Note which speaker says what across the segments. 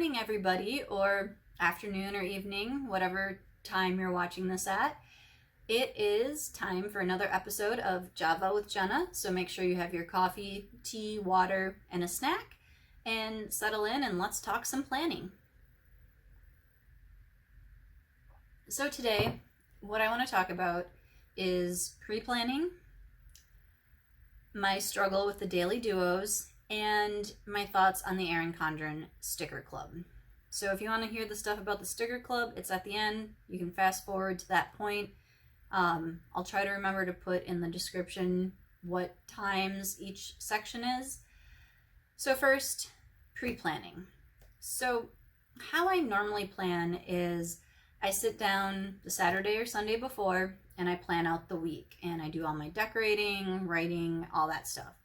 Speaker 1: morning, everybody, or afternoon or evening, whatever time you're watching this at. It is time for another episode of Java with Jenna, so make sure you have your coffee, tea, water, and a snack, and settle in and let's talk some planning. So today, what I want to talk about is pre-planning, my struggle with the daily duos, and my thoughts on the Erin Condren Sticker Club. So if you want to hear the stuff about the Sticker Club, it's at the end. You can fast forward to that point. I'll try to remember to put in the description what times each section is. So first, pre-planning. So how I normally plan is I sit down the Saturday or Sunday before and I plan out the week and I do all my decorating, writing, all that stuff.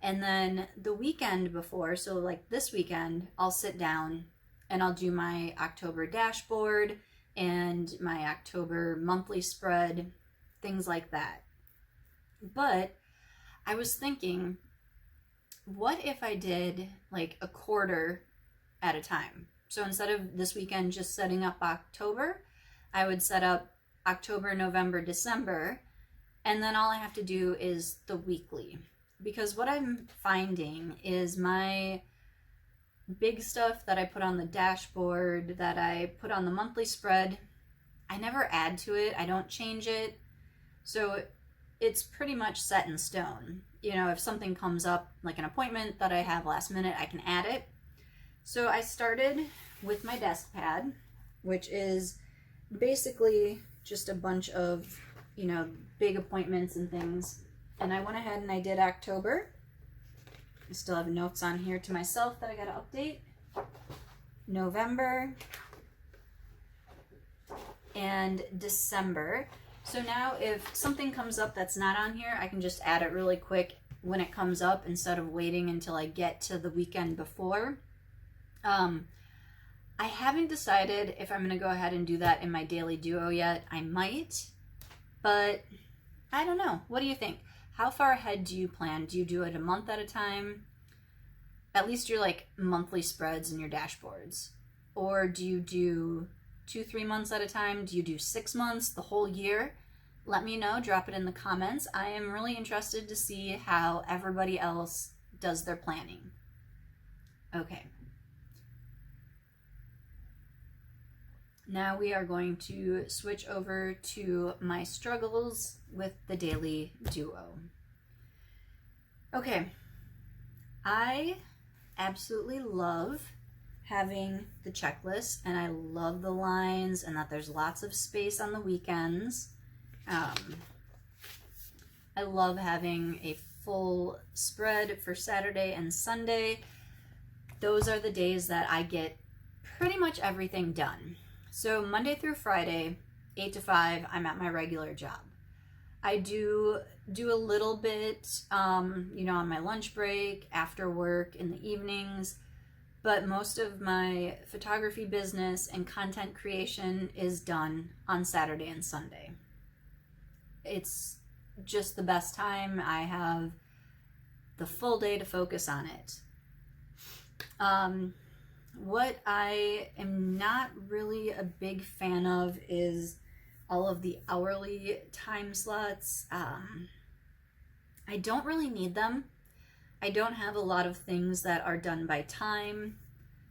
Speaker 1: And then the weekend before, so like this weekend, I'll sit down and I'll do my October dashboard and my October monthly spread, things like that. But I was thinking, what if I did like a quarter at a time? So instead of this weekend just setting up October, I would set up October, November, December, and then all I have to do is the weekly. Because what I'm finding is my big stuff that I put on the dashboard, that I put on the monthly spread, I never add to it. I don't change it. So it's pretty much set in stone. You know, if something comes up, like an appointment that I have last minute, I can add it. So I started with my desk pad, which is basically just a bunch of, you know, big appointments and things. And I went ahead and I did October. I still have notes on here to myself that I gotta update. November and December. So now if something comes up that's not on here, I can just add it really quick when it comes up instead of waiting until I get to the weekend before. I haven't decided if I'm gonna go ahead and do that in my daily duo yet. I might, but I don't know. What do you think? How far ahead do you plan? Do you do it a month at a time? At least your like monthly spreads and your dashboards. Or do you do 2-3 months at a time? Do you do 6 months, the whole year? Let me know, drop it in the comments. I am really interested to see how everybody else does their planning. Okay. Now we are going to switch over to my struggles with the daily duo. Okay, I absolutely love having the checklist and I love the lines and that there's lots of space on the weekends. I love having a full spread for Saturday and Sunday. Those are the days that I get pretty much everything done. So Monday through Friday, 8 to 5, I'm at my regular job. I do a little bit, you know, on my lunch break, after work, in the evenings, but most of my photography business and content creation is done on Saturday and Sunday. It's just the best time. I have the full day to focus on it. What I am not really a big fan of is all of the hourly time slots. I don't really need them. I don't have a lot of things that are done by time.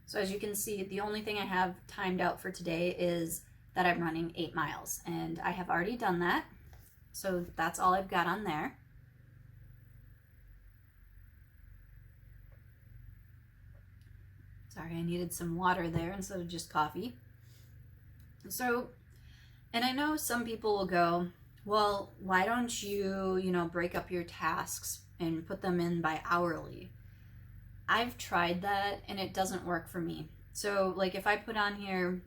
Speaker 1: So as you can see, the only thing I have timed out for today is that I'm running 8 miles, and I have already done that. So that's all I've got on there. Sorry, I needed some water there instead of just coffee. So, and I know some people will go, well, why don't you, you know, break up your tasks and put them in by hourly? I've tried that and it doesn't work for me. So like if I put on here,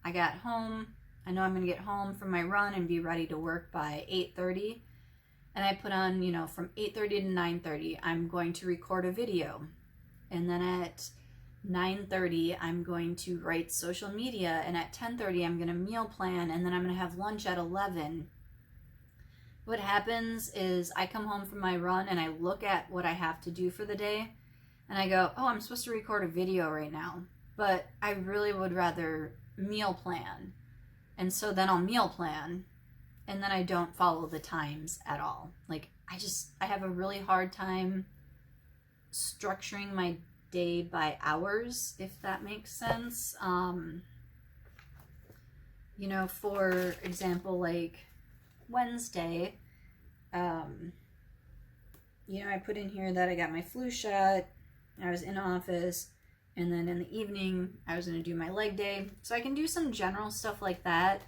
Speaker 1: I got home, I know I'm gonna get home from my run and be ready to work by 8:30. And I put on, you know, from 8:30 to 9:30, I'm going to record a video. And then at 9:30, I'm going to write social media, and at 10:30, I'm going to meal plan, and then I'm going to have lunch at 11. What happens is I come home from my run and I look at what I have to do for the day, and I go, oh, I'm supposed to record a video right now. but I really would rather meal plan. And so then I'll meal plan, and then I don't follow the times at all. Like, I have a really hard time structuring my day by hours, if that makes sense. You know, for example, like Wednesday, you know, I put in here that I got my flu shot, I was in office, and then in the evening, I was going to do my leg day. So I can do some general stuff like that.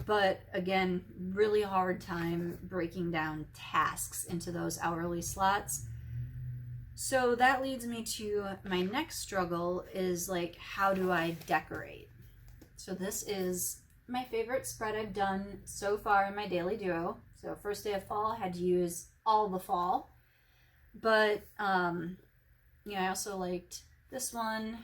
Speaker 1: But again, really hard time breaking down tasks into those hourly slots. So that leads me to my next struggle is like, how do I decorate? So this is my favorite spread I've done so far in my daily duo. So first day of fall, I had to use all the fall. But yeah, I also liked this one.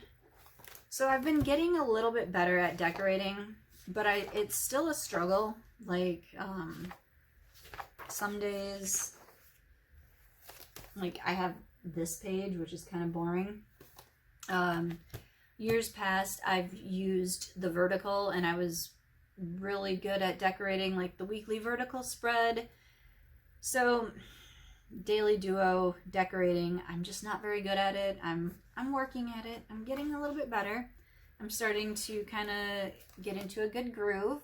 Speaker 1: So I've been getting a little bit better at decorating, but it's still a struggle. Like some days, like I have this page, which is kind of boring. Years past, I've used the vertical, and I was really good at decorating like the weekly vertical spread. So daily duo decorating, I'm just not very good at it. I'm working at it. I'm getting a little bit better. I'm starting to kind of get into a good groove.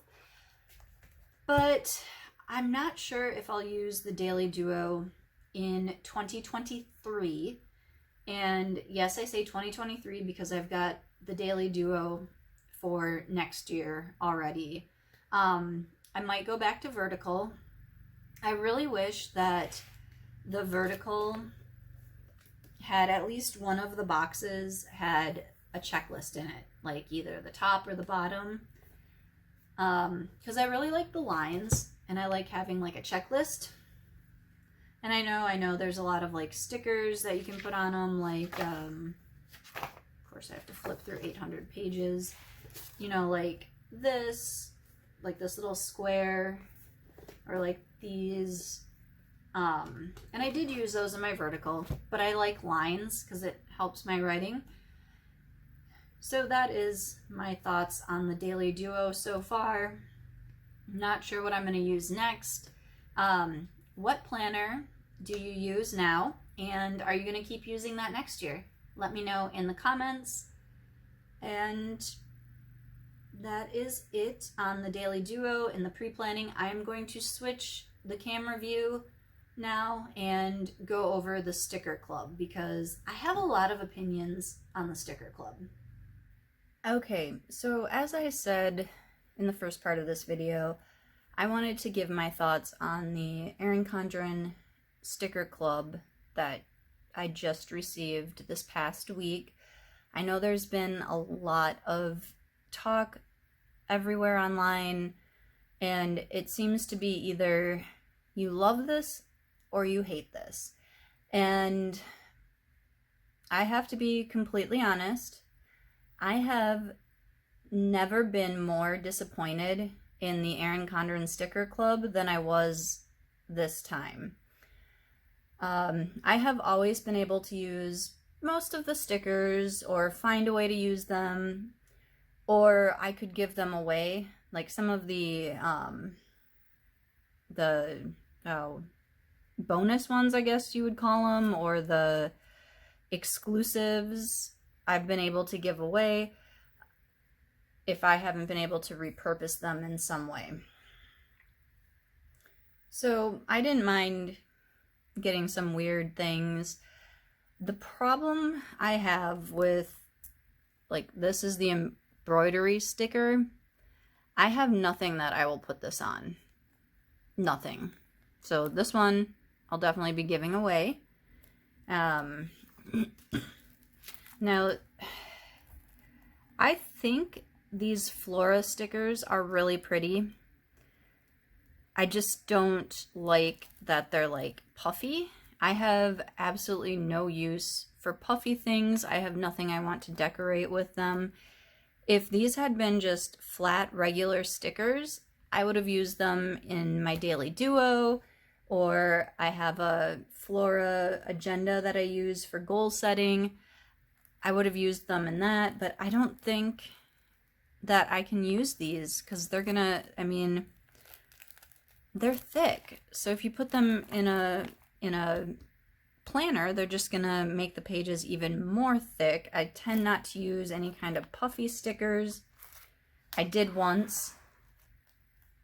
Speaker 1: But I'm not sure if I'll use the daily duo in 2023. And yes, I say 2023 because I've got the daily duo for next year already. I might go back to vertical. I really wish that the vertical had at least one of the boxes had a checklist in it, like either the top or the bottom. Because I really like the lines, and I like having like a checklist. And I know there's a lot of like stickers that you can put on them, like, of course I have to flip through 800 pages, you know, like this little square, or like these, and I did use those in my vertical, but I like lines because it helps my writing. So that is my thoughts on the daily duo so far. Not sure what I'm going to use next. What planner do you use now, and are you going to keep using that next year? Let me know in the comments. And that is it on the daily duo and the pre-planning. I'm going to switch the camera view now and go over the sticker club because I have a lot of opinions on the sticker club. Okay, so as I said in the first part of this video, I wanted to give my thoughts on the Erin Condren sticker club that I just received this past week. I know there's been a lot of talk everywhere online, and it seems to be either you love this or you hate this. And I have to be completely honest, I have never been more disappointed in the Erin Condren sticker club than I was this time. I have always been able to use most of the stickers or find a way to use them, or I could give them away. Like some of the bonus ones, I guess you would call them, or the exclusives, I've been able to give away if I haven't been able to repurpose them in some way. So I didn't mind getting some weird things. The problem I have with, like, this is the embroidery sticker. I have nothing that I will put this on. Nothing. So this one I'll definitely be giving away. Now, I think these Flora stickers are really pretty. I just don't like that they're like puffy. I have absolutely no use for puffy things. I have nothing I want to decorate with them. If these had been just flat regular stickers, I would have used them in my daily duo, or I have a Flora agenda that I use for goal setting. I would have used them in that, but I don't think that I can use these because they're gonna, I mean, they're thick. So if you put them in a planner, they're just gonna make the pages even more thick. I tend not to use any kind of puffy stickers. I did once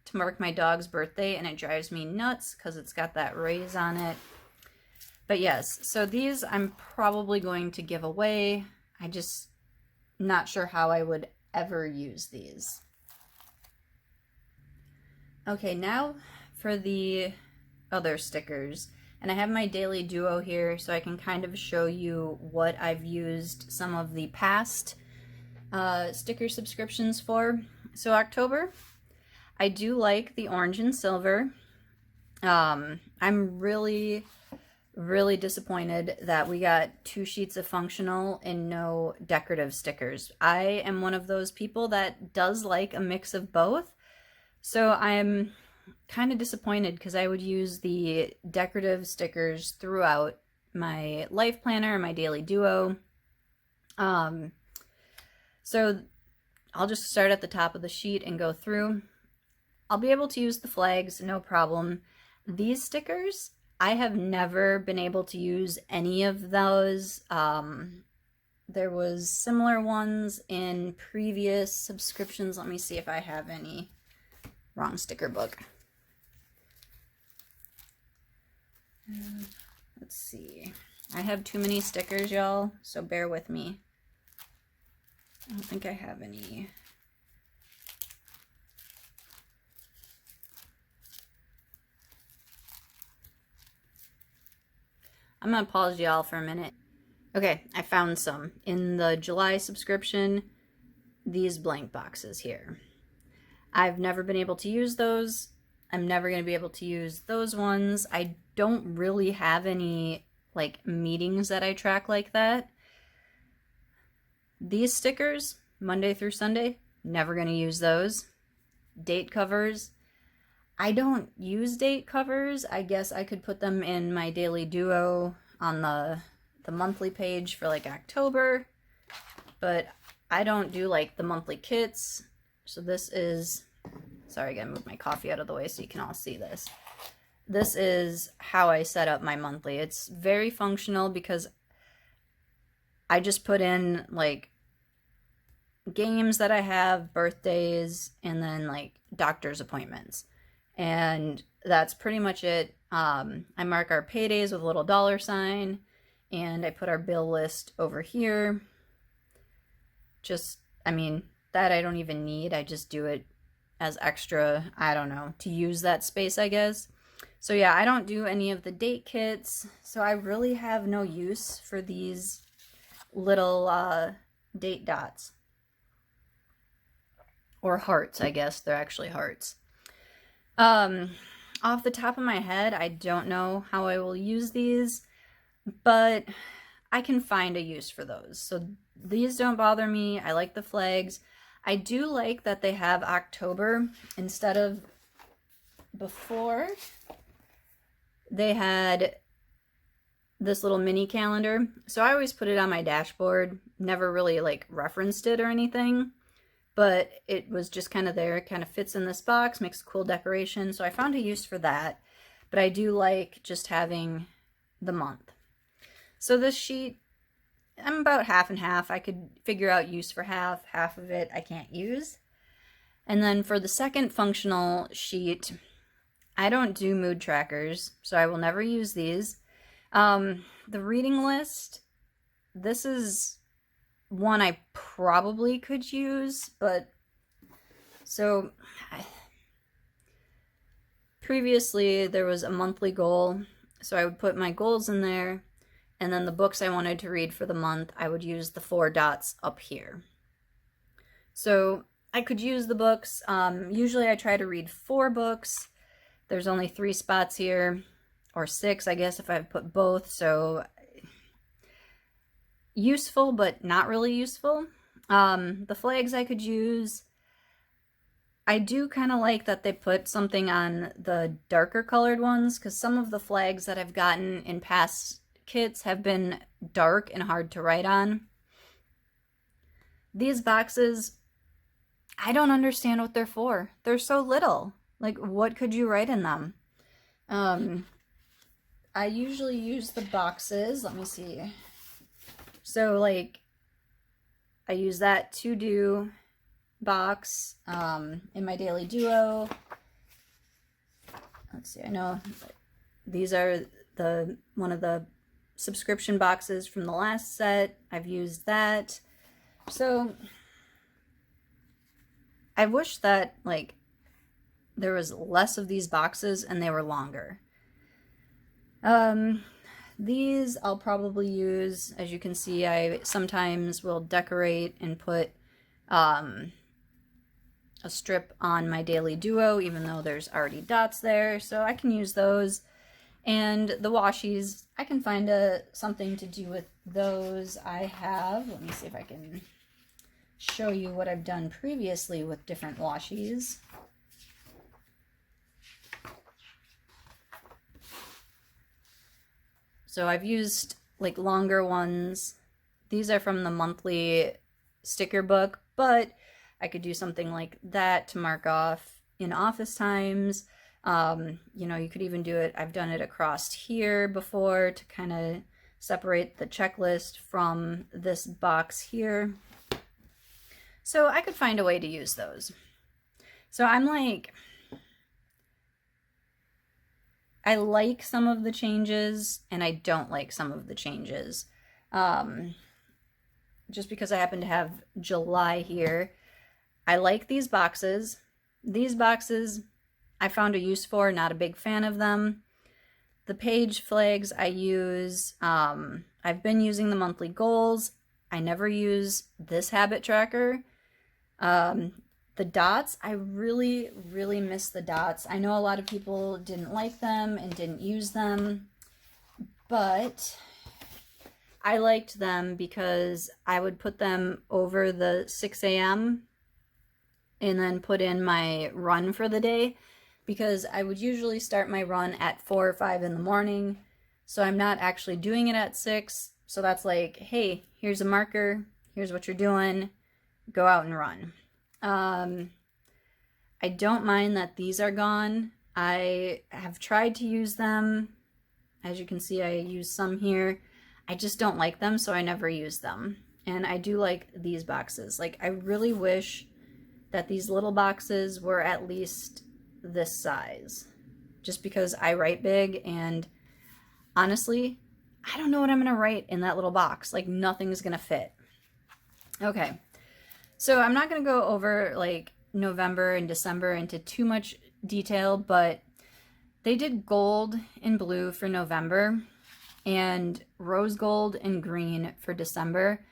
Speaker 1: to mark my dog's birthday, and it drives me nuts because it's got that raise on it. But yes, so these I'm probably going to give away. I just not sure how I would ever use these. Okay, now for the other stickers. And I have my daily duo here so I can kind of show you what I've used some of the past sticker subscriptions for. So October, I do like the orange and silver. I'm really disappointed that we got 2 sheets of functional and no decorative stickers. I am one of those people that does like a mix of both. So I'm kind of disappointed because I would use the decorative stickers throughout my life planner and my daily duo. So I'll just start at the top of the sheet and go through. I'll be able to use the flags, no problem. These stickers, I have never been able to use any of those. There was similar ones in previous subscriptions. Let me see if I have any. Wrong sticker book. Let's see. I have too many stickers, y'all, so bear with me. I don't think I have any. I'm gonna pause y'all for a minute. Okay, I found some. In the July subscription, these blank boxes here. I've never been able to use those. I'm never going to be able to use those ones. I don't really have any like meetings that I track like that. These stickers, Monday through Sunday, never going to use those. Date covers, I don't use date covers. I guess I could put them in my daily duo on the monthly page for like October, but I don't do like the monthly kits. So this is, sorry, I gotta move my coffee out of the way so you can all see this. This is how I set up my monthly. It's very functional because I just put in like games that I have, birthdays, and then like doctor's appointments. And that's pretty much it. I mark our paydays with a little $sign, and I put our bill list over here. Just, I mean, that I don't even need. I just do it as extra, I don't know, to use that space, I guess. So yeah, I don't do any of the date kits, so I really have no use for these little date dots. Or hearts, I guess. They're actually hearts. Off the top of my head, I don't know how I will use these, but I can find a use for those. So these don't bother me. I like the flags. I do like that they have October instead of before. They had this little mini calendar. So I always put it on my dashboard. Never really like referenced it or anything. But it was just kind of there. It kind of fits in this box, makes a cool decoration. So I found a use for that. But I do like just having the month. So this sheet, I'm about half and half. I could figure out use for half. Half of it I can't use. And then for the second functional sheet, I don't do mood trackers, so I will never use these. The reading list, this is one I probably could use, but so previously there was a monthly goal, so I would put my goals in there, and then the books I wanted to read for the month, I would use the 4 dots up here. So I could use the books. Usually I try to read 4 books. There's only 3 spots here, or 6, I guess, if I put both, so useful, but not really useful. The flags I could use. I do kind of like that they put something on the darker colored ones, because some of the flags that I've gotten in past kits have been dark and hard to write on. These boxes, I don't understand what they're for. They're so little. Like, what could you write in them? I usually use the boxes. Let me see. So, like, I use that to-do box in my daily duo. Let's see. I know these are one of the subscription boxes from the last set. I've used that. So I wish that, like, there was less of these boxes and they were longer. These I'll probably use. As you can see, I sometimes will decorate and put a strip on my daily duo, even though there's already dots there, so I can use those. And the washies, I can find something to do with those. I have, let me see if I can show you what I've done previously with different washies. So I've used like longer ones. These are from the monthly sticker book, but I could do something like that to mark off in office times. You know, you could even do it, I've done it across here before to kind of separate the checklist from this box here. So I could find a way to use those. So I'm like, I like some of the changes and I don't like some of the changes. Just because I happen to have July here. I like these boxes. These boxes I found a use for, not a big fan of them. The page flags I use, I've been using the monthly goals. I never use this habit tracker. The dots, I really, really miss the dots. I know a lot of people didn't like them and didn't use them, but I liked them because I would put them over the 6 a.m. and then put in my run for the day, because I would usually start my run at 4 or 5 in the morning. So I'm not actually doing it at 6. So that's like, hey, here's a marker. Here's what you're doing. Go out and run. I don't mind that these are gone. I have tried to use them. As you can see, I use some here. I just don't like them, so I never use them. And I do like these boxes. Like, I really wish that these little boxes were at least this size, just because I write big, and honestly, I don't know what I'm gonna write in that little box. Like, nothing's gonna fit. Okay, so I'm not gonna go over like November and December into too much detail, but they did gold and blue for November and rose gold and green for December.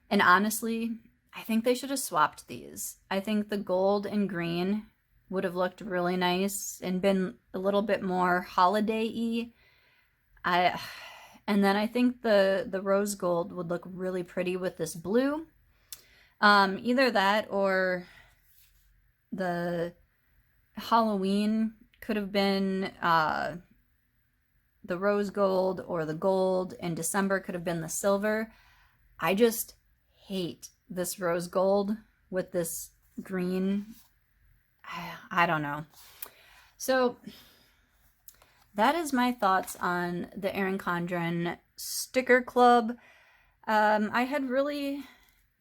Speaker 1: And honestly, I think they should have swapped these. I think the gold and green would have looked really nice and been a little bit more holiday-y. And then I think the rose gold would look really pretty with this blue. Either that or the Halloween could have been the rose gold, or the gold, and December could have been the silver. I just hate this rose gold with this green. I don't know. So that is my thoughts on the Erin Condren Sticker Club. I had really,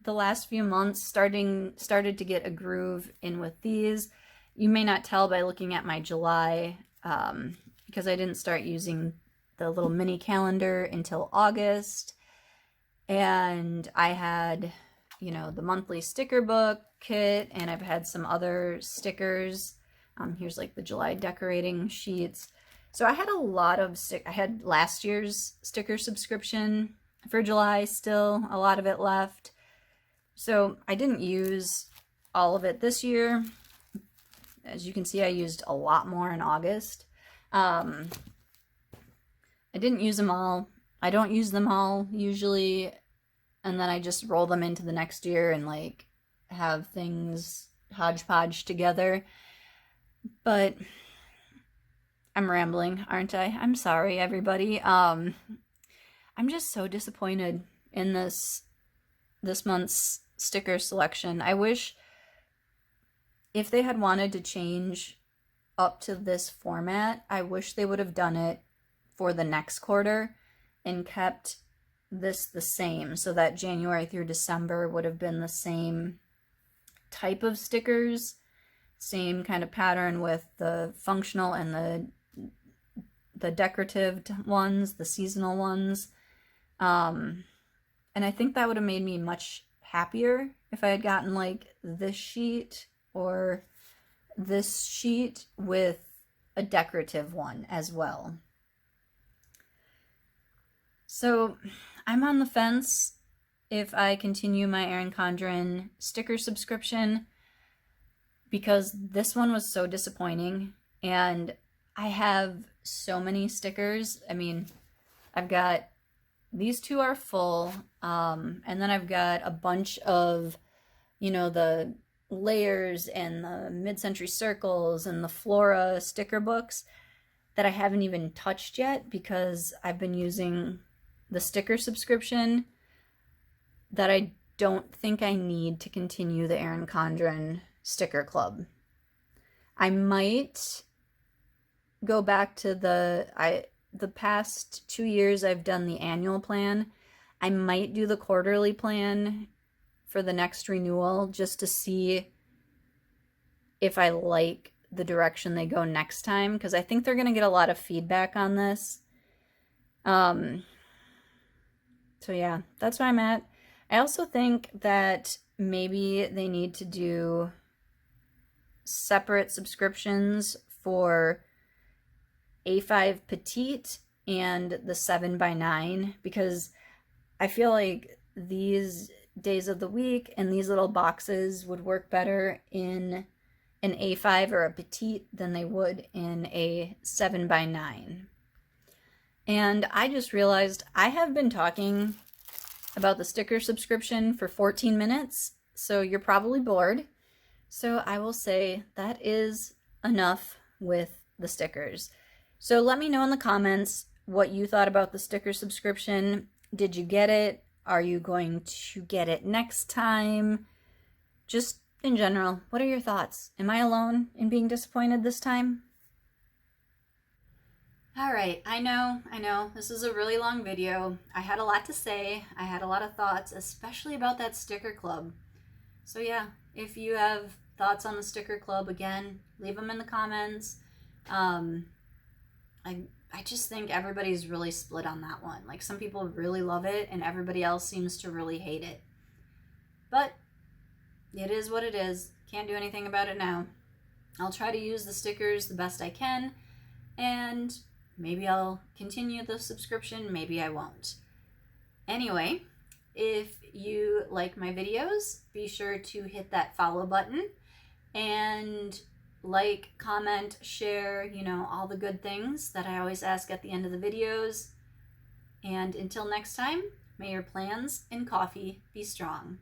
Speaker 1: the last few months, started to get a groove in with these. You may not tell by looking at my July, because I didn't start using the little mini calendar until August. And I had, you know, the monthly sticker book kit, and I've had some other stickers. Here's like the July decorating sheets. So I had a lot of I had last year's sticker subscription for July, still a lot of it left. So I didn't use all of it this year. As you can see, I used a lot more in August. I didn't use them all. I don't use them all usually, and then I just roll them into the next year and like have things hodgepodge together. But I'm rambling, aren't I? I'm sorry, everybody. I'm just so disappointed in this month's sticker selection. I wish if they had wanted to change up to this format, I wish they would have done it for the next quarter and kept this the same, so that January through December would have been the same type of stickers, same kind of pattern with the functional and the decorative ones, the seasonal ones. And I think that would have made me much happier if I had gotten like this sheet or this sheet with a decorative one as well. So I'm on the fence if I continue my Erin Condren sticker subscription, because this one was so disappointing and I have so many stickers. I mean, I've got these two are full, and then I've got a bunch of, you know, the layers and the mid-century circles and the flora sticker books that I haven't even touched yet because I've been using the sticker subscription that I don't think I need to continue the Erin Condren sticker club. I might go back to the past 2 years I've done the annual plan. I might do the quarterly plan for the next renewal just to see if I like the direction they go next time, because I think they're going to get a lot of feedback on this. So yeah, that's where I'm at. I also think that maybe they need to do separate subscriptions for A5 Petite and the 7x9, because I feel like these days of the week and these little boxes would work better in an A5 or a Petite than they would in a 7x9. And I just realized I have been talking about the sticker subscription for 14 minutes, so you're probably bored. So I will say that is enough with the stickers. So let me know in the comments what you thought about the sticker subscription. Did you get it? Are you going to get it next time? Just in general, what are your thoughts? Am I alone in being disappointed this time? All right, I know, this is a really long video. I had a lot to say. I had a lot of thoughts, especially about that sticker club. So yeah, if you have thoughts on the sticker club, again, leave them in the comments. I just think everybody's really split on that one. Like, some people really love it and everybody else seems to really hate it. But it is what it is. Can't do anything about it now. I'll try to use the stickers the best I can, and maybe I'll continue the subscription, maybe I won't. Anyway, if you like my videos, be sure to hit that follow button and like, comment, share, you know, all the good things that I always ask at the end of the videos. And until next time, may your plans and coffee be strong.